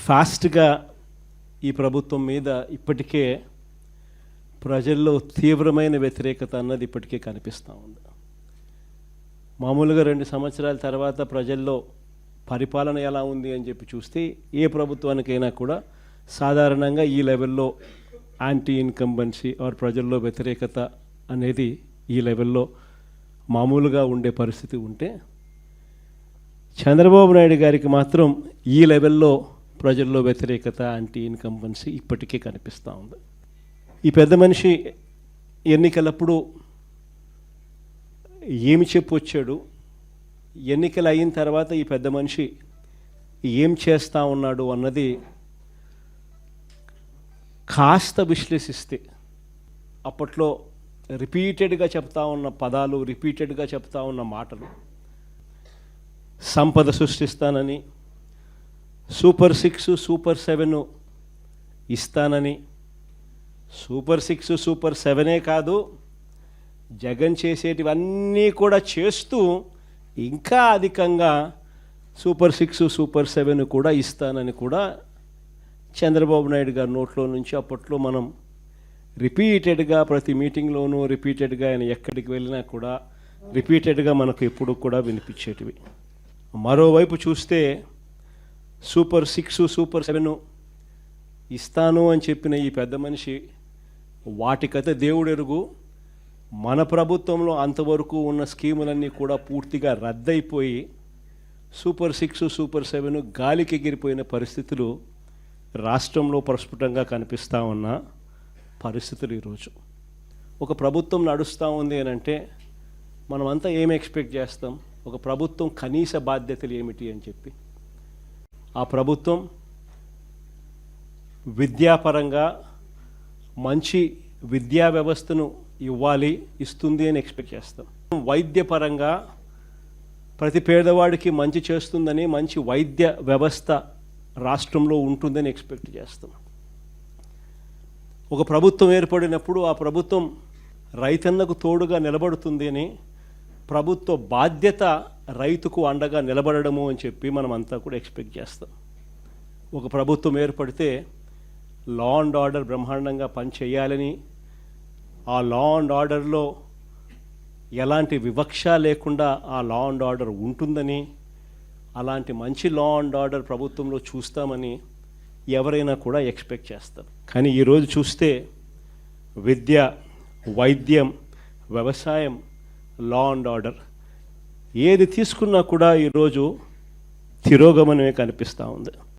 ఫాస్ట్గా ఈ ప్రభుత్వం మీద ఇప్పటికే ప్రజల్లో తీవ్రమైన వ్యతిరేకత అన్నది ఇప్పటికే కనిపిస్తూ ఉంది. మామూలుగా 2 సంవత్సరాల తర్వాత ప్రజల్లో పరిపాలన ఎలా ఉంది అని చెప్పి చూస్తే ఏ ప్రభుత్వానికైనా కూడా సాధారణంగా ఈ లెవెల్లో యాంటీ ఇన్కంబెన్సీ ఆర్ ప్రజల్లో వ్యతిరేకత అనేది ఈ లెవెల్లో మామూలుగా ఉండే పరిస్థితి ఉంటే, చంద్రబాబు నాయుడు గారికి మాత్రం ఈ లెవెల్లో ప్రజల్లో వ్యతిరేకత యాంటీ ఇన్కంబెన్సీ ఇప్పటికే కనిపిస్తూ ఉంది. ఈ పెద్ద మనిషి ఎన్నికలప్పుడు ఏమి చెప్పొచ్చాడు, ఎన్నికలు అయిన తర్వాత ఈ పెద్ద మనిషి ఏం చేస్తూ ఉన్నాడు అన్నది కాస్త విశ్లేషిస్తే అప్పట్లో రిపీటెడ్గా చెప్తా ఉన్న పదాలు, రిపీటెడ్గా చెప్తా ఉన్న మాటలు, సంపద సృష్టిస్తానని, సూపర్ 6 సూపర్ 7 ఇస్తానని, సూపర్ 6 సూపర్ 7 కాదు, జగన్ చేసేటివన్నీ కూడా చేస్తూ ఇంకా అధికంగా సూపర్ 6 సూపర్ 7 కూడా ఇస్తానని కూడా చంద్రబాబు నాయుడు గారి నోట్లో నుంచి అప్పట్లో మనం రిపీటెడ్గా ప్రతి మీటింగ్లోనూ రిపీటెడ్గా ఆయన ఎక్కడికి వెళ్ళినా కూడా రిపీటెడ్గా మనకు ఎప్పుడు కూడా వినిపించేటివి. మరోవైపు చూస్తే సూపర్ 6 సూపర్ 7 ఇస్తాను అని చెప్పిన ఈ పెద్ద మనిషి వాటికైతే దేవుడెరుగు, మన ప్రభుత్వంలో అంతవరకు ఉన్న స్కీములన్నీ కూడా పూర్తిగా రద్దయిపోయి సూపర్ 6 సూపర్ 7 గాలికి ఎగిరిపోయిన పరిస్థితులు రాష్ట్రంలో ప్రస్ఫుటంగా కనిపిస్తూ ఉన్న పరిస్థితులు ఈరోజు. ఒక ప్రభుత్వం నడుస్తూ ఉంది అని అంటే మనమంతా ఏమి ఎక్స్పెక్ట్ చేస్తాం? ఒక ప్రభుత్వం కనీస బాధ్యతలు ఏమిటి అని చెప్పి, ఆ ప్రభుత్వం విద్యాపరంగా మంచి విద్యా వ్యవస్థను ఇస్తుంది అని ఎక్స్పెక్ట్ చేస్తాం. వైద్యపరంగా ప్రతి పేదవాడికి మంచి చేస్తుందని, మంచి వైద్య వ్యవస్థ రాష్ట్రంలో ఉంటుందని ఎక్స్పెక్ట్ చేస్తాం. ఒక ప్రభుత్వం ఏర్పడినప్పుడు ఆ ప్రభుత్వం రైతన్నకు తోడుగా నిలబడుతుంది అని, ప్రభుత్వ బాధ్యత రైతుకు అండగా నిలబడము అని చెప్పి మనం అంతా కూడా ఎక్స్పెక్ట్ చేస్తాం. ఒక ప్రభుత్వం ఏర్పడితే లా అండ్ ఆర్డర్ బ్రహ్మాండంగా పనిచేయాలని, ఆ లా అండ్ ఆర్డర్లో ఎలాంటి వివక్ష లేకుండా ఆ లా అండ్ ఆర్డర్ ఉంటుందని, అలాంటి మంచి లా అండ్ ఆర్డర్ ప్రభుత్వంలో చూస్తామని ఎవరైనా కూడా ఎక్స్పెక్ట్ చేస్తారు. కానీ ఈరోజు చూస్తే విద్య, వైద్యం, వ్యవసాయం, లా అండ్ ఆర్డర్ ఏది తీసుకున్నా కూడా ఈరోజు తిరోగమనమే కనిపిస్తూ ఉంది.